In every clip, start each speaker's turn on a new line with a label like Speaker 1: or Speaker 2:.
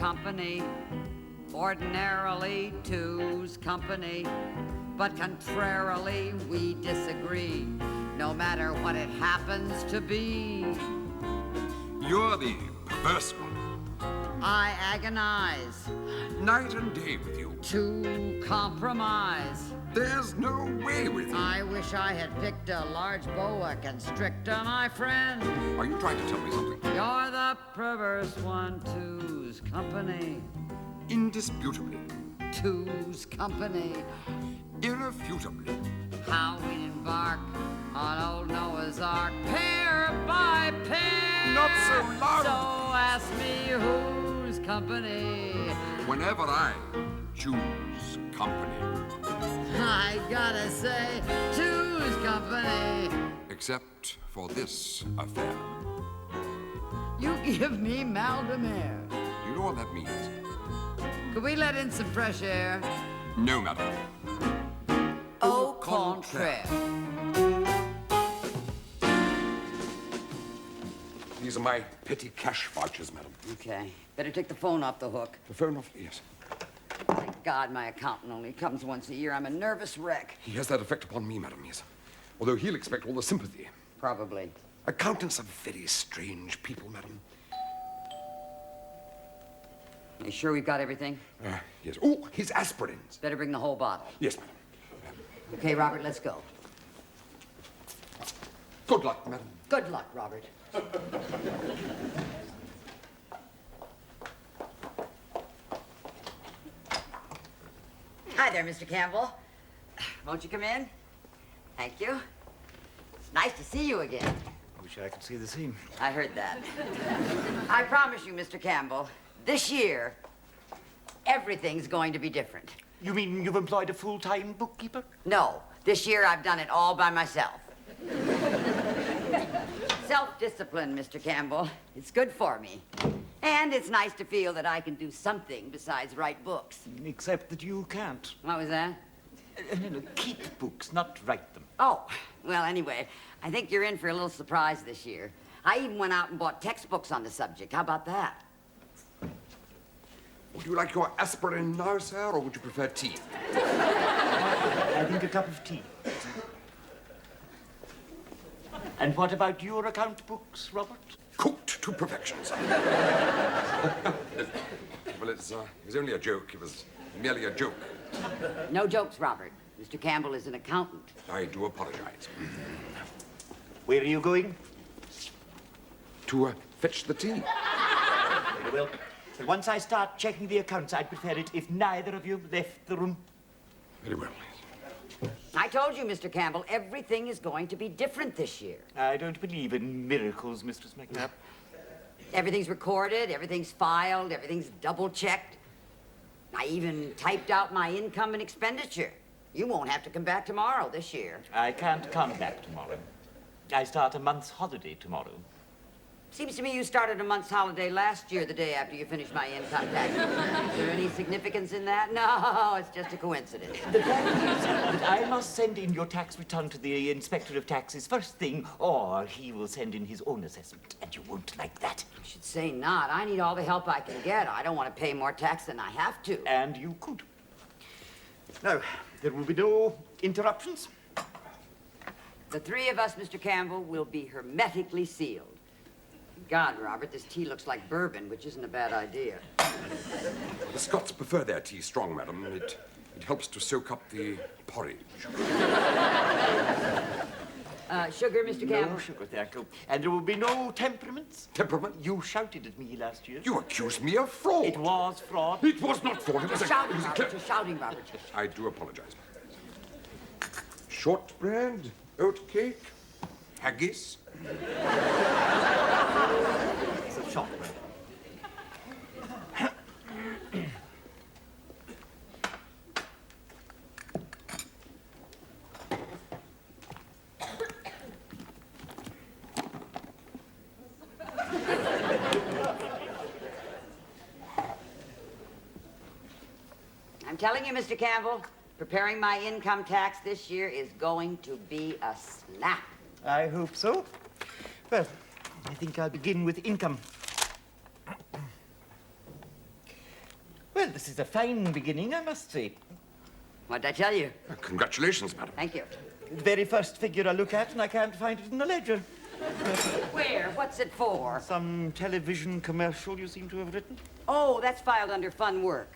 Speaker 1: company. Ordinarily, two's company. But contrarily, we disagree, no matter what it happens to be.
Speaker 2: You're the perverse one.
Speaker 1: I agonize.
Speaker 2: Night and day with you.
Speaker 1: To compromise.
Speaker 2: There's no way with you.
Speaker 1: I wish I had picked a large boa constrictor, my friend.
Speaker 2: Are you trying to tell me something?
Speaker 1: You're the perverse one, two's company.
Speaker 2: Indisputably.
Speaker 1: Two's company.
Speaker 2: Irrefutably.
Speaker 1: How we embark on old Noah's Ark, pair by pair.
Speaker 2: Not so loud.
Speaker 1: So ask me whose company.
Speaker 2: Whenever I choose company.
Speaker 1: I gotta say, two's company.
Speaker 2: Except for this affair.
Speaker 1: You give me mal de mer.
Speaker 2: You know what that means?
Speaker 1: Could we let in some fresh air?
Speaker 2: No, madam.
Speaker 1: Au contraire.
Speaker 2: These are my petty cash vouchers, madam.
Speaker 1: Okay. Better take the phone off the hook.
Speaker 2: The phone off? Yes.
Speaker 1: Thank God my accountant only comes once a year. I'm a nervous wreck.
Speaker 2: He has that effect upon me, madam, yes. Although he'll expect all the sympathy.
Speaker 1: Probably.
Speaker 2: Accountants are very strange people, madam.
Speaker 1: You sure we've got everything?
Speaker 2: Yes. Oh, his aspirins.
Speaker 1: Better bring the whole bottle.
Speaker 2: Yes, madam.
Speaker 1: Okay, Robert, let's go.
Speaker 2: Good luck, madam.
Speaker 1: Good luck, Robert. Hi there, Mr. Campbell. Won't you come in? Thank you. It's nice to see you again.
Speaker 3: Wish I could see the same.
Speaker 1: I heard that. I promise you, Mr. Campbell, this year, everything's going to be different.
Speaker 3: You mean you've employed a full-time bookkeeper?
Speaker 1: No, this year I've done it all by myself. Self-discipline, Mr. Campbell. It's good for me. And it's nice to feel that I can do something besides write books.
Speaker 3: Except that you can't.
Speaker 1: What was that?
Speaker 3: No, keep books, not write them.
Speaker 1: Oh, well, anyway, I think you're in for a little surprise this year. I even went out and bought textbooks on the subject. How about that?
Speaker 2: Would you like your aspirin now, sir, or would you prefer tea?
Speaker 3: I think a cup of tea. And what about your account books, Robert?
Speaker 2: Cooked to perfection, sir. Well, it was only a joke. It was merely a joke.
Speaker 1: No jokes, Robert. Mr. Campbell is an accountant.
Speaker 2: I do apologize.
Speaker 3: Where are you going?
Speaker 2: To fetch the tea.
Speaker 3: Very well. But once I start checking the accounts, I'd prefer it if neither of you left the room.
Speaker 2: Very well.
Speaker 1: I told you, Mr. Campbell, everything is going to be different this year.
Speaker 3: I don't believe in miracles, Mistress McNabb.
Speaker 1: Everything's recorded, everything's filed, everything's double-checked. I even typed out my income and expenditure. You won't have to come back tomorrow this year.
Speaker 3: I can't come back tomorrow. I start a month's holiday tomorrow.
Speaker 1: Seems to me you started a month's holiday last year, the day after you finished my income tax. Is there any significance in that? No, it's just a coincidence.
Speaker 3: The fact is that I must send in your tax return to the Inspector of Taxes first thing, or he will send in his own assessment, and you won't like that.
Speaker 1: I should say not. I need all the help I can get. I don't want to pay more tax than I have to.
Speaker 3: And you could. Now, there will be no interruptions.
Speaker 1: The three of us, Mr. Campbell, will be hermetically sealed. God, Robert, this tea looks like bourbon, which isn't a bad idea.
Speaker 2: The Scots prefer their tea strong, madam. It helps to soak up the porridge.
Speaker 1: Sugar, Mr. Campbell?
Speaker 3: No sugar, thank you. And there will be no temperaments.
Speaker 2: Temperament?
Speaker 3: You shouted at me last year.
Speaker 2: You accused me of fraud.
Speaker 3: It was fraud.
Speaker 2: It was not fraud. It was
Speaker 1: Shouting, Robert. You're shouting, Robert.
Speaker 2: I do apologize. Shortbread, oat cake, haggis.
Speaker 3: It's a shortbread.
Speaker 1: I'm telling you, Mr. Campbell, preparing my income tax this year is going to be a snap.
Speaker 3: I hope so. Well, I think I'll begin with income. Well, this is a fine beginning, I must say.
Speaker 1: What'd I tell you?
Speaker 2: Congratulations, madam.
Speaker 1: Thank you.
Speaker 3: The very first figure I look at, and I can't find it in the ledger.
Speaker 1: Where? What's it for?
Speaker 3: Some television commercial you seem to have written.
Speaker 1: Oh, that's filed under fun work.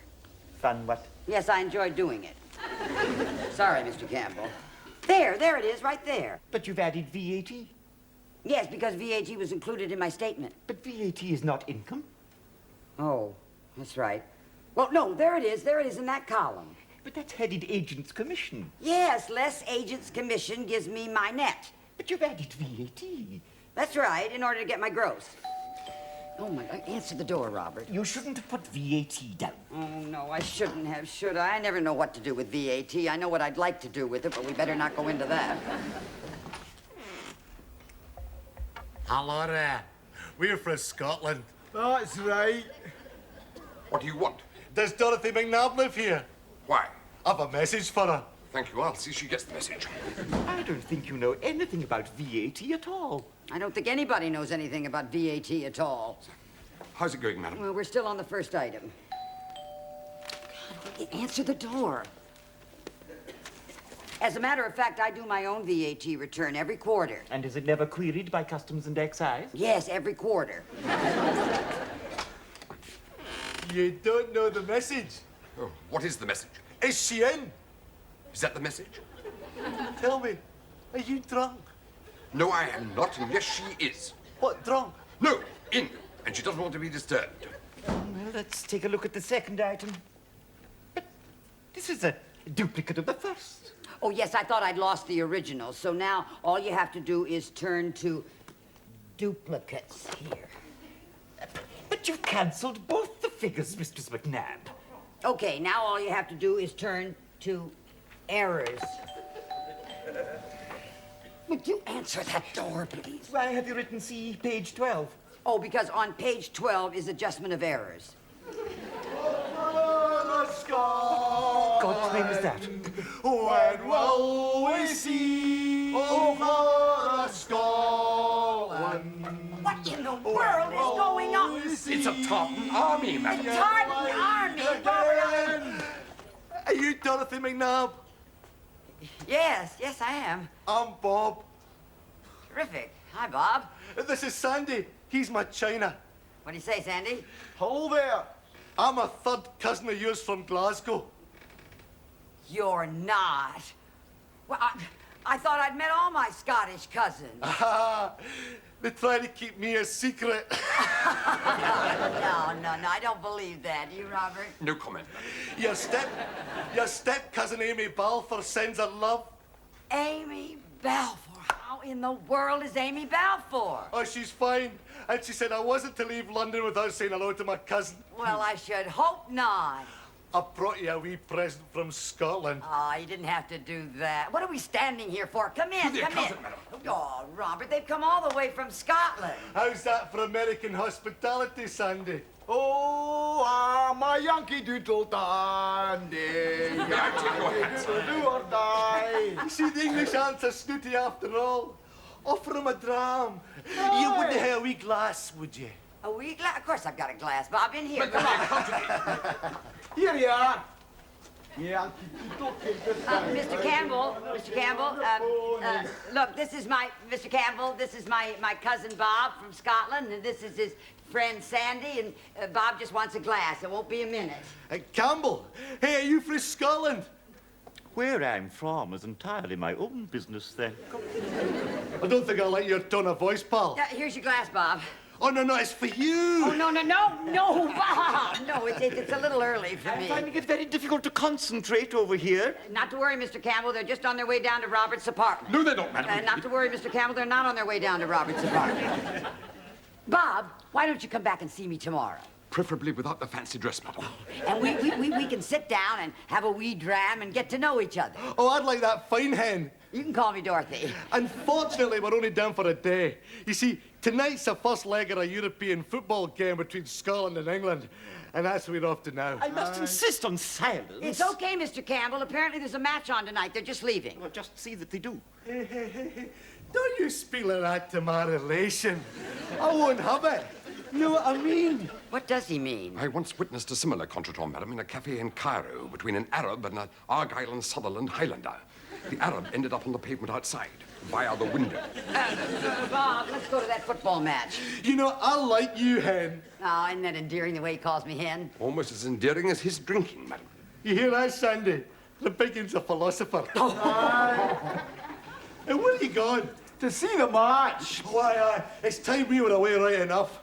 Speaker 3: Fun what?
Speaker 1: Yes, I enjoyed doing it. Sorry, Mr. Campbell. There it is, right there.
Speaker 3: But you've added VAT.
Speaker 1: Yes, because VAT was included in my statement.
Speaker 3: But VAT is not income.
Speaker 1: Oh, that's right. Well, no, there it is in that column.
Speaker 3: But that's headed agent's commission.
Speaker 1: Yes, less agent's commission gives me my net.
Speaker 3: But you've added VAT.
Speaker 1: That's right, in order to get my gross. Oh, my God, answer the door, Robert.
Speaker 3: You shouldn't have put VAT down.
Speaker 1: Oh, no, I shouldn't have, should I? I never know what to do with VAT. I know what I'd like to do with it, but we better not go into that.
Speaker 4: Hello there. We're from Scotland.
Speaker 5: That's right.
Speaker 2: What do you want?
Speaker 4: Does Dorothy McNabb live here?
Speaker 2: Why?
Speaker 4: I've a message for her.
Speaker 2: Thank you. I'll see she gets the message.
Speaker 3: I don't think you know anything about VAT at all.
Speaker 1: I don't think anybody knows anything about VAT at all.
Speaker 2: How's it going, madam?
Speaker 1: Well, we're still on the first item. God, answer the door. As a matter of fact, I do my own VAT return every quarter.
Speaker 3: And is it never queried by Customs and Excise?
Speaker 1: Yes, every quarter.
Speaker 4: You don't know the message.
Speaker 2: Oh, what is the message?
Speaker 4: Is she in?
Speaker 2: Is that the message?
Speaker 4: Tell me, are you drunk?
Speaker 2: No, I am not, and yes, she is.
Speaker 4: What, drunk?
Speaker 2: No, in, and she doesn't want to be disturbed.
Speaker 3: Well, let's take a look at the second item. But this is a duplicate of the first.
Speaker 1: Oh, yes, I thought I'd lost the original, so now all you have to do is turn to duplicates here.
Speaker 3: But you've cancelled both the figures, Mistress McNabb.
Speaker 1: Okay, now all you have to do is turn to errors. Would you answer that door, please?
Speaker 3: Why have you written, see, page 12?
Speaker 1: Oh, because on page 12 is adjustment of errors.
Speaker 3: God's name is that?
Speaker 4: When will we see over Scotland?
Speaker 1: What in the world is going on?
Speaker 2: It's a Tartan army, madam.
Speaker 1: The Tartan Army, Robert!
Speaker 4: Are you Dorothy McNabb?
Speaker 1: Yes, I am.
Speaker 4: I'm Bob.
Speaker 1: Terrific. Hi, Bob.
Speaker 4: This is Sandy. He's my China.
Speaker 1: What do you say, Sandy?
Speaker 4: Hello there. I'm a third cousin of yours from Glasgow.
Speaker 1: You're not. Well, I thought I'd met all my Scottish cousins.
Speaker 4: They try to keep me a secret.
Speaker 1: No, I don't believe that. You, Robert?
Speaker 2: No comment, madam.
Speaker 4: Your step cousin Amy Balfour sends her love.
Speaker 1: Amy Balfour. How in the world is Amy Balfour?
Speaker 4: Oh, she's fine. And she said I wasn't to leave London without saying hello to my cousin.
Speaker 1: Well, I should hope not.
Speaker 4: I brought you a wee present from Scotland.
Speaker 1: Oh, you didn't have to do that. What are we standing here for? Come in,
Speaker 2: To the
Speaker 1: come in.
Speaker 2: accountant, madam.
Speaker 1: Oh, Robert, they've come all the way from Scotland.
Speaker 4: How's that for American hospitality, Sandy?
Speaker 5: Oh, I'm a Yankee Doodle Dandy. Yankee Doodle do or die.
Speaker 4: You see, the English aren't so snooty after all. Offer him a dram. You wouldn't have a wee glass, would you?
Speaker 1: A wee glass? Of course I've got a glass, Bob. In here, come on.
Speaker 5: Here you are. Yankee Doodle
Speaker 1: Mr. Campbell, look, this is Mr. Campbell, this is my cousin Bob from Scotland, and this is his friend Sandy, and Bob just wants a glass. It won't be a minute.
Speaker 4: Campbell, hey, are you from Scotland?
Speaker 3: Where I'm from is entirely my own business, then.
Speaker 4: I don't think I like your tone of voice, pal.
Speaker 1: Here's your glass, Bob.
Speaker 4: Oh, no, it's for you.
Speaker 1: Oh, no, Bob. No, it's a little early for
Speaker 3: I'm
Speaker 1: me.
Speaker 3: finding it very difficult to concentrate over here.
Speaker 1: Not to worry, Mr. Campbell. They're just on their way down to Robert's apartment.
Speaker 2: No, they're not, madam.
Speaker 1: Not to worry, Mr. Campbell. They're not on their way down to Robert's apartment. Bob, why don't you come back and see me tomorrow?
Speaker 2: Preferably without the fancy dress, madam.
Speaker 1: And we can sit down and have a wee dram and get to know each other.
Speaker 4: Oh, I'd like that fine hen.
Speaker 1: You can call me Dorothy.
Speaker 4: Unfortunately, we're only down for a day. You see, tonight's the first leg of a European football game between Scotland and England. And that's what we're off to now.
Speaker 3: I must insist on silence.
Speaker 1: It's okay, Mr. Campbell. Apparently there's a match on tonight. They're just leaving.
Speaker 3: Well, just see that they do.
Speaker 4: Hey, don't you speak like that to my relation. I won't have it.
Speaker 5: Know what I mean?
Speaker 1: What does he mean?
Speaker 2: I once witnessed a similar contretemps, madam, in a cafe in Cairo between an Arab and an Argyle and Sutherland Highlander. The Arab ended up on the pavement outside, via the window.
Speaker 1: Bob, let's go to that football match.
Speaker 4: You know, I like you, Hen.
Speaker 1: Oh, isn't that endearing the way he calls me hen?
Speaker 2: Almost as endearing as his drinking, madam.
Speaker 4: You hear that, Sandy? The biggins a philosopher. And where are you going?
Speaker 5: To see the match.
Speaker 4: Why, it's time we were away right enough.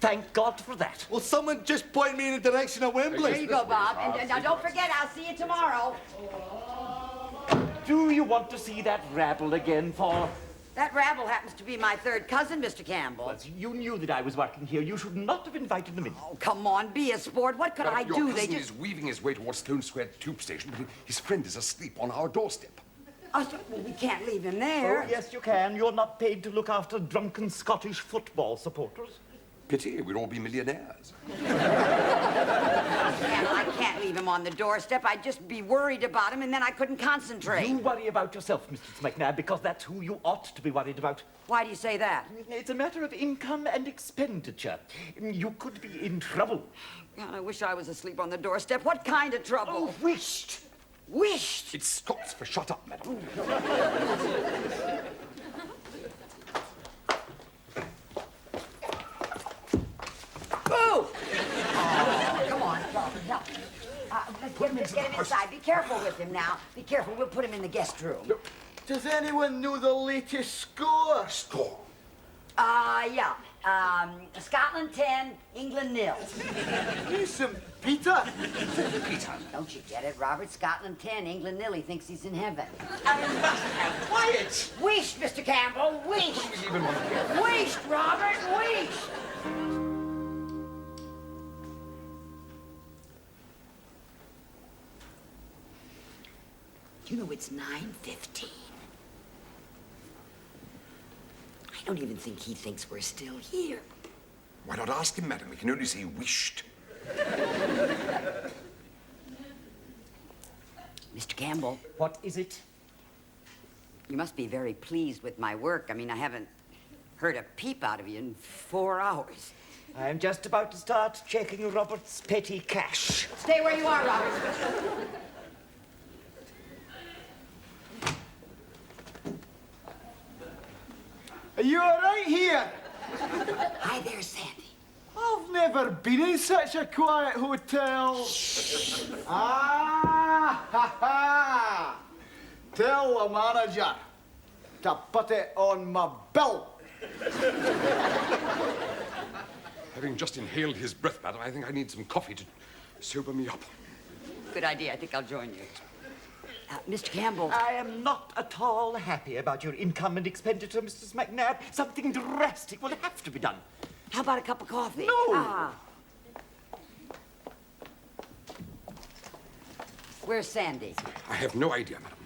Speaker 3: Thank God for that.
Speaker 4: Will someone just point me in the direction of Wembley?
Speaker 1: There you go, Bob. And now don't forget, I'll see you tomorrow.
Speaker 3: Do you want to see that rabble again, for?
Speaker 1: That rabble happens to be my third cousin, Mr. Campbell.
Speaker 3: Well, you knew that I was working here. You should not have invited them in.
Speaker 1: Oh, come on, be a sport. What could I
Speaker 2: Your
Speaker 1: do?
Speaker 2: cousin
Speaker 1: They just...
Speaker 2: is weaving his way towards Stone Square Tube Station, but his friend is asleep on our doorstep.
Speaker 1: Oh, well, we can't leave him there.
Speaker 3: Oh, yes, you can. You're not paid to look after drunken Scottish football supporters.
Speaker 2: Pity, we'd all be millionaires.
Speaker 1: I can't leave him on the doorstep. I'd just be worried about him, and then I couldn't concentrate.
Speaker 3: You worry about yourself, Mr. McNabb, because that's who you ought to be worried about.
Speaker 1: Why do you say that?
Speaker 3: It's a matter of income and expenditure. You could be in trouble.
Speaker 1: God, I wish I was asleep on the doorstep. What kind of trouble?
Speaker 3: Oh, wished.
Speaker 1: Wished.
Speaker 2: It's Scots for shut up, madam.
Speaker 1: Boo! Oh, come on, Robert, help me. Let's get him inside. Be careful with him now. Be careful. We'll put him in the guest room.
Speaker 5: Does anyone know the latest score?
Speaker 2: Score.
Speaker 1: Yeah. Scotland 10, England 0.
Speaker 5: St. Peter.
Speaker 2: Peter.
Speaker 1: Don't you get it, Robert? Scotland 10, England 0. He thinks he's in heaven.
Speaker 3: I must have quiet.
Speaker 1: Wished, Mr. Campbell. Wished.
Speaker 2: We leave him on here.
Speaker 1: Wished, Robert. Wished. You know, it's 9:15. I don't even think he thinks we're still here.
Speaker 2: Why not ask him, madam? We can only say wished.
Speaker 1: Mr. Campbell,
Speaker 3: What is it?
Speaker 1: you must be very pleased with my work. I mean, I haven't heard a peep out of you in 4 hours.
Speaker 3: I'm just about to start checking Robert's petty cash.
Speaker 1: Stay where you are, Robert.
Speaker 5: Are you all right here?
Speaker 1: Hi there, Sandy.
Speaker 5: I've never been in such a quiet hotel. Ah, ha, ha. Tell the manager to put it on my bill.
Speaker 2: Having just inhaled his breath, madam, I think I need some coffee to sober me up.
Speaker 1: Good idea. I think I'll join you. Mr. Campbell.
Speaker 3: I am not at all happy about your income and expenditure, Mrs. McNabb. Something drastic will have to be done.
Speaker 1: How about a cup of coffee?
Speaker 3: No.
Speaker 1: Ah. Where's Sandy?
Speaker 2: I have no idea, madam.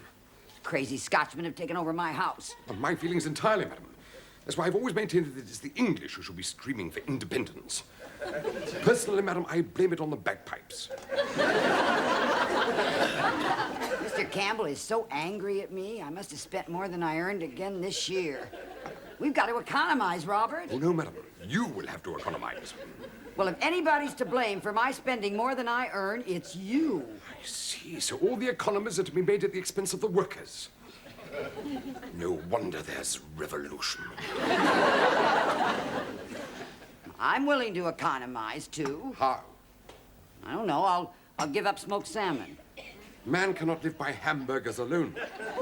Speaker 1: Crazy Scotchmen have taken over my house.
Speaker 2: Of my feelings entirely, madam. That's why I've always maintained that it is the English who should be screaming for independence. Personally, madam, I blame it on the bagpipes.
Speaker 1: Mr. Campbell is so angry at me. I must have spent more than I earned again this year. We've got to economize, Robert.
Speaker 2: Oh, no, madam. You will have to economize.
Speaker 1: Well, if anybody's to blame for my spending more than I earn, it's you.
Speaker 2: I see. So all the economies are to be made at the expense of the workers. No wonder there's revolution.
Speaker 1: I'm willing to economize, too.
Speaker 2: How?
Speaker 1: I don't know. I'll give up smoked salmon.
Speaker 2: Man cannot live by hamburgers alone.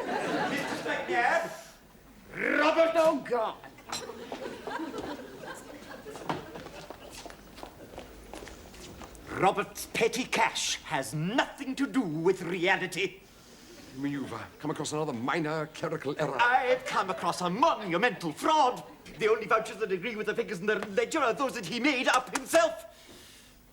Speaker 3: Mrs. McNabb?
Speaker 1: Robert, oh, God.
Speaker 3: Robert's petty cash has nothing to do with reality.
Speaker 2: You mean you've come across another minor clerical error?
Speaker 3: I've come across a monumental fraud. The only vouchers that agree with the figures in the ledger are those that he made up himself.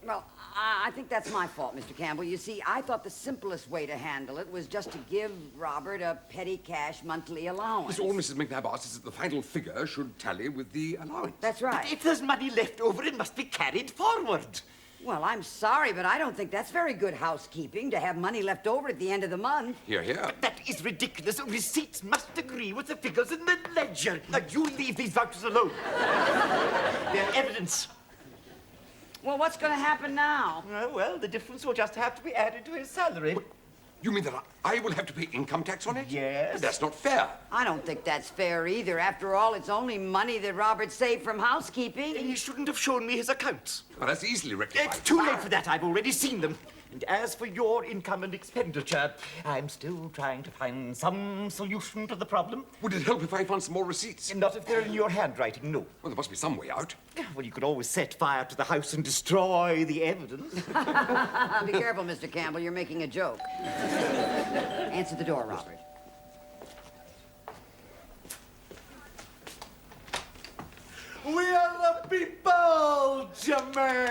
Speaker 1: Well, I think that's my fault, Mr. Campbell. You see, I thought the simplest way to handle it was just to give Robert a petty cash monthly allowance.
Speaker 2: All Mrs. McNabb asks is that the final figure should tally with the allowance.
Speaker 1: That's right.
Speaker 3: If there's money left over, it must be carried forward.
Speaker 1: Well, I'm sorry, but I don't think that's very good housekeeping to have money left over at the end of the month.
Speaker 2: Here, here.
Speaker 3: That is ridiculous. Receipts must agree with the figures in the ledger. Now, you leave these vouchers alone. They're evidence
Speaker 1: Well, what's going to happen now?
Speaker 3: Well, the difference will just have to be added to his salary.
Speaker 2: You mean that I will have to pay income tax on it?
Speaker 3: Yes.
Speaker 2: But that's not fair.
Speaker 1: I don't think that's fair either. After all, it's only money that Robert saved from housekeeping.
Speaker 3: He shouldn't have shown me his accounts.
Speaker 2: Well, that's easily rectified.
Speaker 3: It's too late for that. I've already seen them. And as for your income and expenditure, I'm still trying to find some solution to the problem.
Speaker 2: Would it help if I found some more receipts?
Speaker 3: Not if they're in your handwriting, no.
Speaker 2: Well, there must be some way out.
Speaker 3: Well, you could always set fire to the house and destroy the evidence.
Speaker 1: Be careful, Mr. Campbell. You're making a joke. Answer the door, Robert.
Speaker 4: We are the people, Jimmy.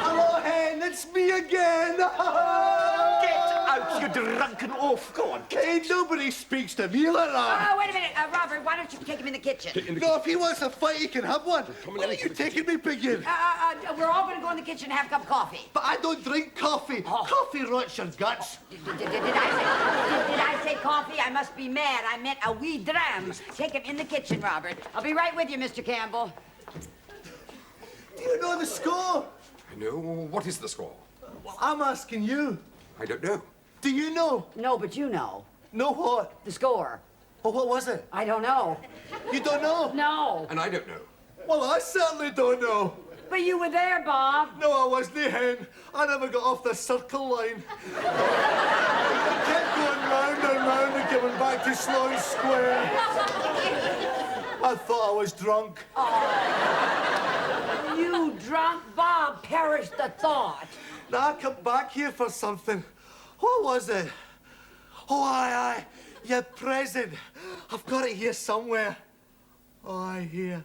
Speaker 4: Hello, Hen, it's me again.
Speaker 3: Get out, you drunken oaf. Go on, get
Speaker 4: Hey, nobody speaks to me like that.
Speaker 1: Oh, wait a minute. Robert, why don't you take him in the kitchen?
Speaker 4: No, if he wants a fight, he can have one. Where are you taking me, Piggy?
Speaker 1: We're all going to go in the kitchen and have a cup of coffee.
Speaker 4: But I don't drink coffee. Coffee rots your guts.
Speaker 1: Did I say coffee? I must be mad. I meant a wee dram. Take him in the kitchen, Robert. I'll be right with you, Mr. Campbell.
Speaker 4: Do you know the score?
Speaker 2: No, what is the score?
Speaker 4: Well, I'm asking you.
Speaker 2: I don't know.
Speaker 4: Do you know?
Speaker 1: No, but you know.
Speaker 4: Know what?
Speaker 1: The score.
Speaker 4: Well, what was it?
Speaker 1: I don't know.
Speaker 4: You don't know?
Speaker 1: No.
Speaker 2: And I don't know.
Speaker 4: Well, I certainly don't know.
Speaker 1: But you were there, Bob.
Speaker 4: No, I wasn't, Hen. I never got off the circle line. I kept going round and round and coming back to Sloane Square. I thought I was drunk.
Speaker 1: You drunk Bob. Perish the thought.
Speaker 4: Now I come back here for something. What was it? Oh, aye. Your present. I've got it here somewhere. Oh, aye, here.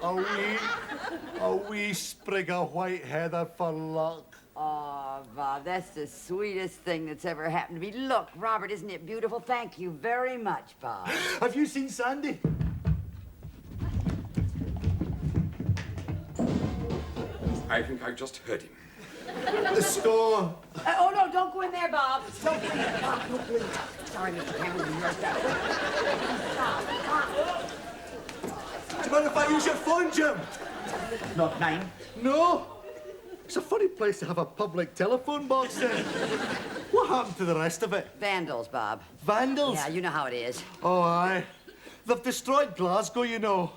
Speaker 4: A wee sprig of white heather for luck.
Speaker 1: Oh, Bob, that's the sweetest thing that's ever happened to me. Look, Robert, isn't it beautiful? Thank you very much, Bob.
Speaker 4: Have you seen Sandy?
Speaker 2: I think I've just heard him.
Speaker 4: The score.
Speaker 1: Oh, no, don't go in there, Bob. Don't go in there. Bob, don't go in there. Sorry, Mr. Campbell, you messed up.
Speaker 4: Do you mind if I use your phone, Jim?
Speaker 3: Not mine.
Speaker 4: No. It's a funny place to have a public telephone box in. What happened to the rest of it?
Speaker 1: Vandals, Bob.
Speaker 4: Vandals?
Speaker 1: Yeah, you know how it is.
Speaker 4: Oh, aye. They've destroyed Glasgow, you know.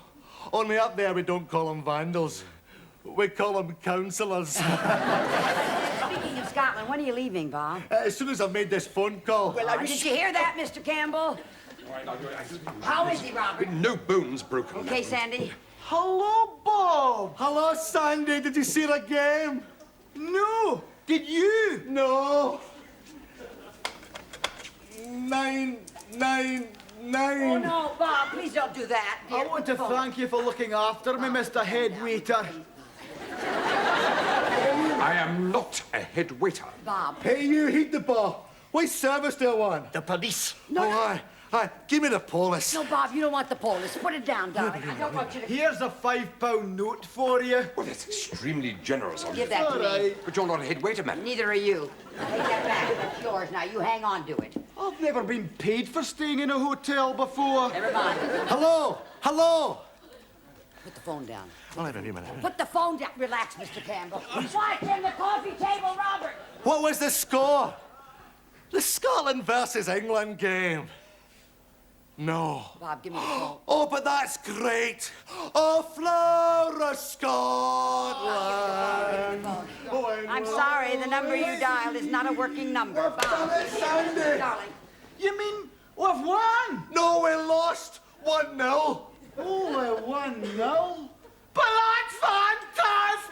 Speaker 4: Only up there we don't call them vandals. We call them councillors.
Speaker 1: Speaking of Scotland, when are you leaving, Bob?
Speaker 4: As soon as I made this phone call.
Speaker 3: Well,
Speaker 1: Did you hear that, Mr. Campbell? How is he, Robert?
Speaker 2: No bones broken.
Speaker 1: Okay, Sandy?
Speaker 4: Hello, Bob. Hello, Sandy. Did you see the game? No. Did you? No. 9, 9, 9.
Speaker 1: Oh, no, Bob, please don't do that.
Speaker 5: I want to thank you for looking after me, Mr. Head Waiter.
Speaker 2: I am not a head waiter.
Speaker 1: Bob.
Speaker 4: Hey, you, heed the ball. What service do I want?
Speaker 3: The police.
Speaker 1: No,
Speaker 4: Oh, aye. Give me the police.
Speaker 1: no, Bob, you don't want the police. Put it down, darling. I don't want you to...
Speaker 5: Here's a £5 note for you.
Speaker 2: Well, that's extremely generous of you.
Speaker 1: Give that to me.
Speaker 2: But you're not a head waiter, madam.
Speaker 1: Neither are you. Take that back. That's yours now. You hang on to it.
Speaker 5: I've never been paid for staying in a hotel before.
Speaker 1: Never mind.
Speaker 4: Hello. Hello.
Speaker 1: Put the phone down.
Speaker 4: I'll have a minute.
Speaker 1: Put the phone down. Relax, Mr. Campbell. Why, in the coffee table, Robert?
Speaker 4: What was the score? The Scotland versus England game. No.
Speaker 1: Bob, give me the phone.
Speaker 4: Oh, but that's great. Oh, flower of Scotland. Oh,
Speaker 1: I'm sorry, the number you dialed is not a working number. Bob,
Speaker 4: Sandy.
Speaker 1: darling.
Speaker 5: You mean we've won?
Speaker 4: No, we lost 1-0.
Speaker 5: Oh, we won now? But that's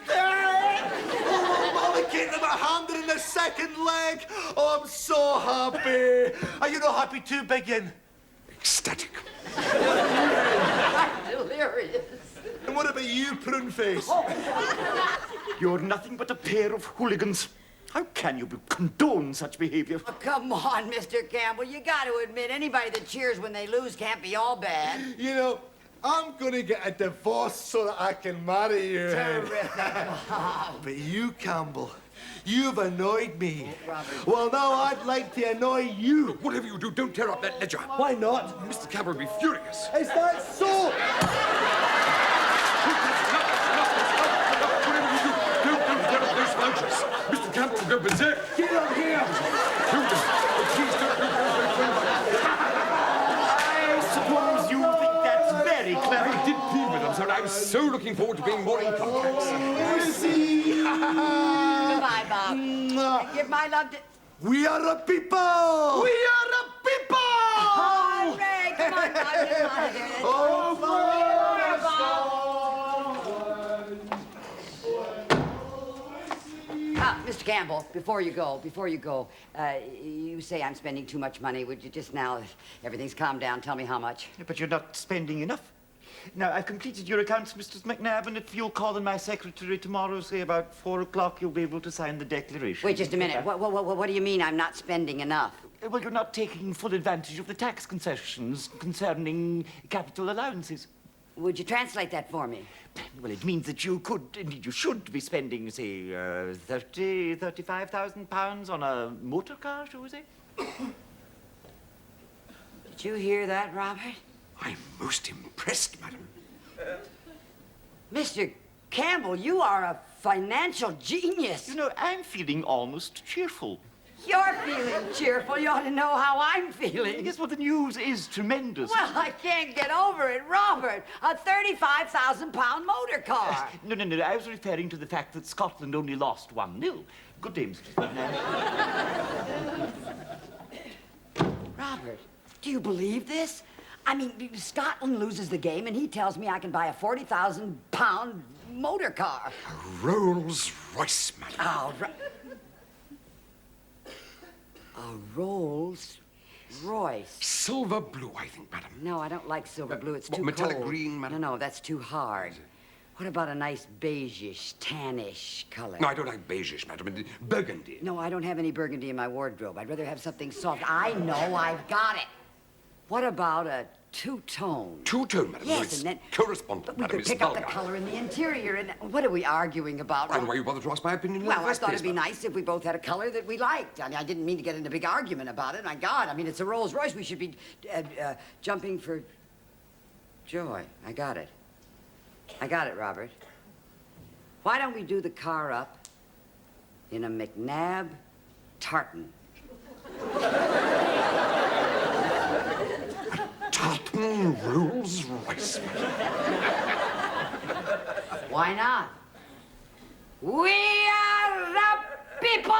Speaker 5: fantastic!
Speaker 4: Oh, we gave them a hander in the second leg. Oh, I'm so happy. Are you not happy too, Biggin?
Speaker 2: Ecstatic.
Speaker 1: I'm delirious.
Speaker 4: And what about you, Pruneface?
Speaker 3: You're nothing but a pair of hooligans. How can you condone such behavior?
Speaker 1: Oh, come on, Mr. Campbell. You got to admit, anybody that cheers when they lose can't be all bad.
Speaker 4: You know, I'm gonna get a divorce so that I can marry you.
Speaker 1: Terrific.
Speaker 4: But you, Campbell, you've annoyed me.
Speaker 1: Robert.
Speaker 4: Well, now I'd like to annoy you.
Speaker 2: Whatever you do, don't tear up that ledger.
Speaker 4: Why not?
Speaker 2: Mr. Campbell will be furious.
Speaker 4: Is that so?
Speaker 2: berserk.
Speaker 4: Get up here!
Speaker 3: I suppose you think that's very clever.
Speaker 2: I did plead with them, sir. I was so looking forward to paying more income tax.
Speaker 4: Lucy!
Speaker 1: Goodbye, Bob. And give my love to...
Speaker 4: We are a people!
Speaker 5: We are the people!
Speaker 1: Hooray! Come on, Bob, get him out of here.
Speaker 5: Oh,
Speaker 1: Mr. Campbell, before you go, you say I'm spending too much money. Would you just now, that everything's calmed down, tell me how much?
Speaker 3: But you're not spending enough. Now, I've completed your accounts, Mr. McNabb, and if you'll call in my secretary tomorrow, say about 4 o'clock, you'll be able to sign the declaration.
Speaker 1: Wait just a minute. What do you mean I'm not spending enough?
Speaker 3: Well, you're not taking full advantage of the tax concessions concerning capital allowances.
Speaker 1: Would you translate that for me?
Speaker 3: Well, it means that you could, indeed you should be spending, say, 35,000 pounds on a motor car, shall we say?
Speaker 1: Did you hear that, Robert?
Speaker 2: I'm most impressed, madam.
Speaker 1: Mr. Campbell, you are a financial genius.
Speaker 3: You know, I'm feeling almost cheerful.
Speaker 1: You're feeling cheerful. You ought to know how I'm feeling.
Speaker 3: Yes, well, the news is tremendous.
Speaker 1: Well, I can't get over it, Robert. A 35,000-pound motor car.
Speaker 3: No, I was referring to the fact that Scotland only lost 1-0. Good day, Mr. McNabb.
Speaker 1: Robert, do you believe this? I mean, Scotland loses the game, and he tells me I can buy a 40,000-pound motor car.
Speaker 2: A Rolls Royce, madam.
Speaker 1: Oh, a Rolls Royce.
Speaker 2: Silver blue, I think, madam.
Speaker 1: No, I don't like silver blue. It's
Speaker 2: what,
Speaker 1: too
Speaker 2: metallic
Speaker 1: cold.
Speaker 2: green, madam?
Speaker 1: No, that's too hard. What about a nice beigeish, tannish color?
Speaker 2: No, I don't like beigeish, madam. Burgundy.
Speaker 1: No, I don't have any burgundy in my wardrobe. I'd rather have something soft. I know I've got it. What about a two-tone?
Speaker 2: Two-tone, madam.
Speaker 1: Yes,
Speaker 2: It's
Speaker 1: and then...
Speaker 2: correspondent,
Speaker 1: But we
Speaker 2: madam.
Speaker 1: could
Speaker 2: It's
Speaker 1: pick up the
Speaker 2: vulgar.
Speaker 1: color in the interior, and what are we arguing about?
Speaker 2: And why you bother to ask my opinion in
Speaker 1: Well,
Speaker 2: the
Speaker 1: I
Speaker 2: first
Speaker 1: thought
Speaker 2: place,
Speaker 1: it'd be
Speaker 2: madam?
Speaker 1: nice if we both had a color that we liked. I mean, I didn't mean to get into a big argument about it. My God, I mean, it's a Rolls Royce. We should be jumping for joy. I got it. I got it, Robert. Why don't we do the car up in a McNabb tartan?
Speaker 2: Tartan Rolls Royce, madam.
Speaker 1: Why not? We are the people!